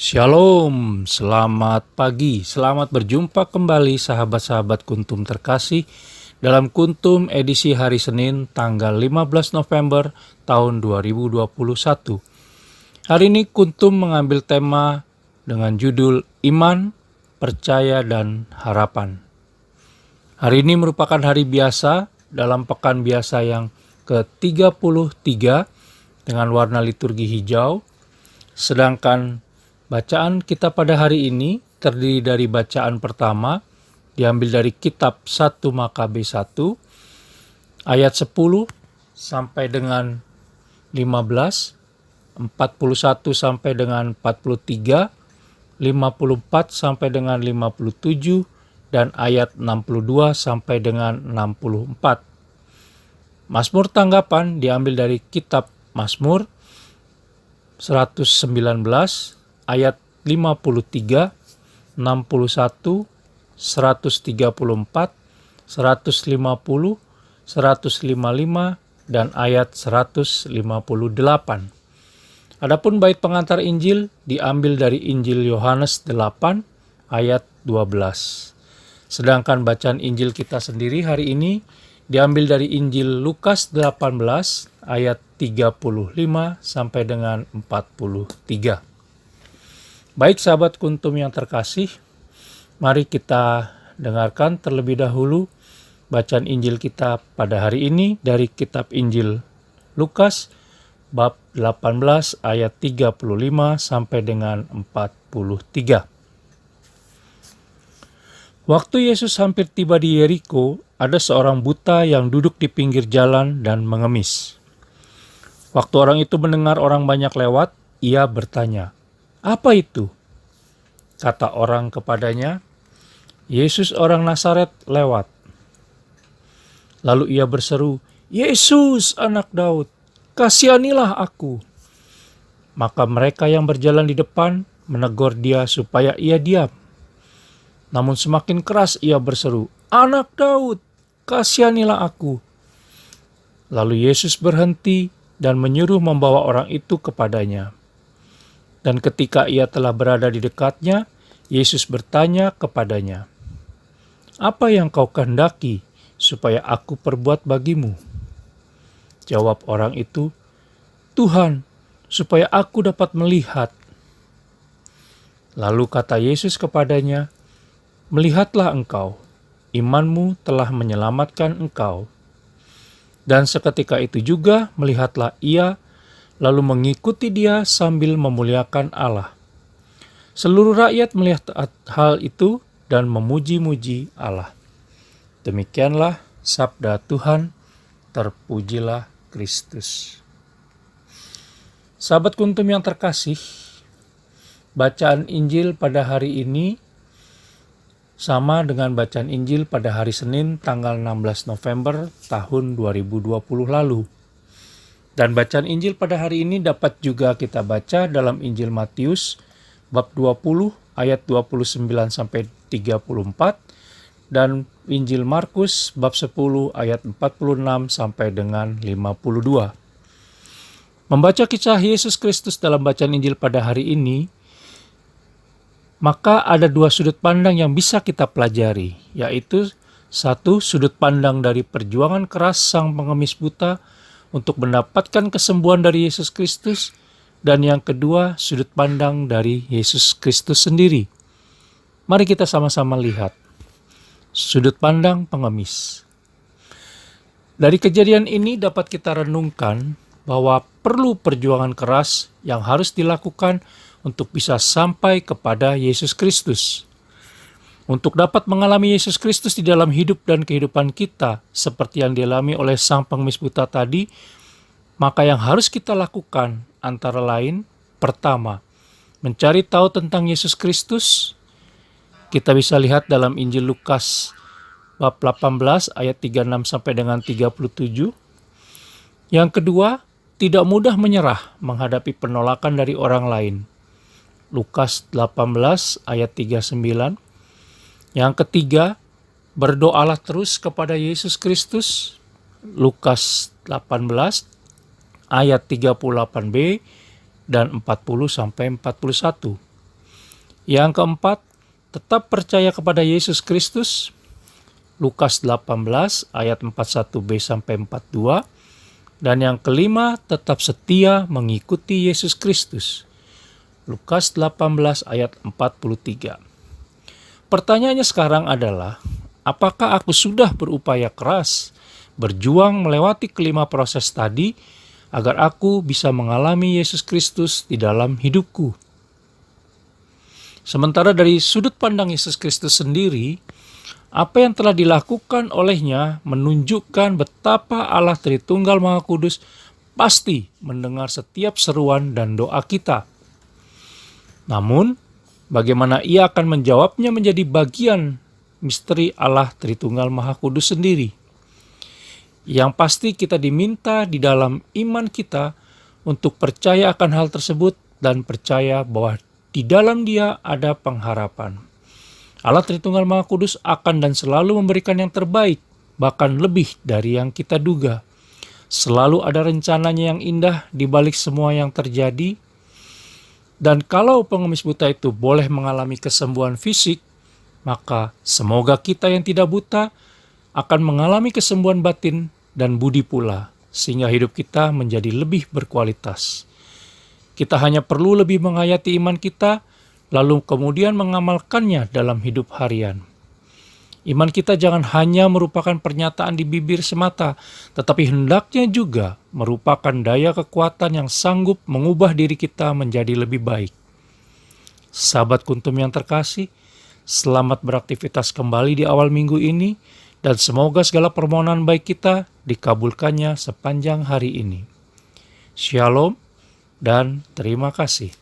Shalom, selamat pagi, selamat berjumpa kembali sahabat-sahabat Kuntum terkasih dalam Kuntum edisi hari Senin tanggal 15 November tahun 2021. Hari ini Kuntum mengambil tema dengan judul Iman, Percaya, dan Harapan. Hari ini merupakan hari biasa dalam pekan biasa yang ke-33 dengan warna liturgi hijau, sedangkan bacaan kita pada hari ini terdiri dari bacaan pertama diambil dari kitab 1 Makabe 1 ayat 10 sampai dengan 15, 41 sampai dengan 43, 54 sampai dengan 57 dan ayat 62 sampai dengan 64. Mazmur tanggapan diambil dari kitab Mazmur 119 ayat 53, 61, 134, 150, 155, dan ayat 158. Adapun bait pengantar Injil diambil dari Injil Yohanes 8 ayat 12. Sedangkan bacaan Injil kita sendiri hari ini diambil dari Injil Lukas 18 ayat 35 sampai dengan 43. Baik sahabat Kuntum yang terkasih, mari kita dengarkan terlebih dahulu bacaan Injil kita pada hari ini dari kitab Injil Lukas bab 18 ayat 35 sampai dengan 43. Waktu Yesus hampir tiba di Yeriko, ada seorang buta yang duduk di pinggir jalan dan mengemis. Waktu orang itu mendengar orang banyak lewat, ia bertanya, "Apa itu?" Kata orang kepadanya, "Yesus orang Nazaret lewat." Lalu ia berseru, "Yesus anak Daud, kasihanilah aku." Maka mereka yang berjalan di depan menegur dia supaya ia diam. Namun semakin keras ia berseru, "Anak Daud, kasihanilah aku." Lalu Yesus berhenti dan menyuruh membawa orang itu kepadanya. Dan ketika ia telah berada di dekatnya, Yesus bertanya kepadanya, "Apa yang kau kehendaki supaya aku perbuat bagimu?" Jawab orang itu, "Tuhan, supaya aku dapat melihat." Lalu kata Yesus kepadanya, "Melihatlah engkau, imanmu telah menyelamatkan engkau." Dan seketika itu juga melihatlah ia, lalu mengikuti dia sambil memuliakan Allah. Seluruh rakyat melihat hal itu dan memuji-muji Allah. Demikianlah sabda Tuhan, terpujilah Kristus. Sahabat Kuntum yang terkasih, bacaan Injil pada hari ini sama dengan bacaan Injil pada hari Senin tanggal 16 November tahun 2020 lalu. Dan bacaan Injil pada hari ini dapat juga kita baca dalam Injil Matius bab 20 ayat 29 sampai 34 dan Injil Markus bab 10 ayat 46 sampai dengan 52. Membaca kisah Yesus Kristus dalam bacaan Injil pada hari ini, maka ada dua sudut pandang yang bisa kita pelajari, yaitu satu, sudut pandang dari perjuangan keras sang pengemis buta untuk mendapatkan kesembuhan dari Yesus Kristus, dan yang kedua, sudut pandang dari Yesus Kristus sendiri. Mari kita sama-sama lihat sudut pandang pengemis. Dari kejadian ini dapat kita renungkan bahwa perlu perjuangan keras yang harus dilakukan untuk bisa sampai kepada Yesus Kristus. Untuk dapat mengalami Yesus Kristus di dalam hidup dan kehidupan kita, seperti yang dialami oleh sang pengemis buta tadi, maka yang harus kita lakukan antara lain, pertama, mencari tahu tentang Yesus Kristus. Kita bisa lihat dalam Injil Lukas bab 18 ayat 36 sampai dengan 37. Yang kedua, tidak mudah menyerah menghadapi penolakan dari orang lain. Lukas 18 ayat 39. Yang ketiga, berdoalah terus kepada Yesus Kristus. Lukas 18 ayat 38b dan 40 sampai 41. Yang keempat, tetap percaya kepada Yesus Kristus. Lukas 18 ayat 41b sampai 42. Dan yang kelima, tetap setia mengikuti Yesus Kristus. Lukas 18 ayat 43. Pertanyaannya sekarang adalah, apakah aku sudah berupaya keras, berjuang melewati kelima proses tadi, agar aku bisa mengalami Yesus Kristus di dalam hidupku? Sementara dari sudut pandang Yesus Kristus sendiri, apa yang telah dilakukan olehnya menunjukkan betapa Allah Tritunggal Maha Kudus pasti mendengar setiap seruan dan doa kita. Namun, bagaimana Ia akan menjawabnya menjadi bagian misteri Allah Tritunggal Maha Kudus sendiri. Yang pasti kita diminta di dalam iman kita untuk percaya akan hal tersebut dan percaya bahwa di dalam Dia ada pengharapan. Allah Tritunggal Maha Kudus akan dan selalu memberikan yang terbaik, bahkan lebih dari yang kita duga. Selalu ada rencananya yang indah di balik semua yang terjadi. Dan kalau pengemis buta itu boleh mengalami kesembuhan fisik, maka semoga kita yang tidak buta akan mengalami kesembuhan batin dan budi pula, sehingga hidup kita menjadi lebih berkualitas. Kita hanya perlu lebih menghayati iman kita, lalu kemudian mengamalkannya dalam hidup harian. Iman kita jangan hanya merupakan pernyataan di bibir semata, tetapi hendaknya juga merupakan daya kekuatan yang sanggup mengubah diri kita menjadi lebih baik. Sahabat Kuntum yang terkasih, selamat beraktivitas kembali di awal minggu ini, dan semoga segala permohonan baik kita dikabulkannya sepanjang hari ini. Shalom dan terima kasih.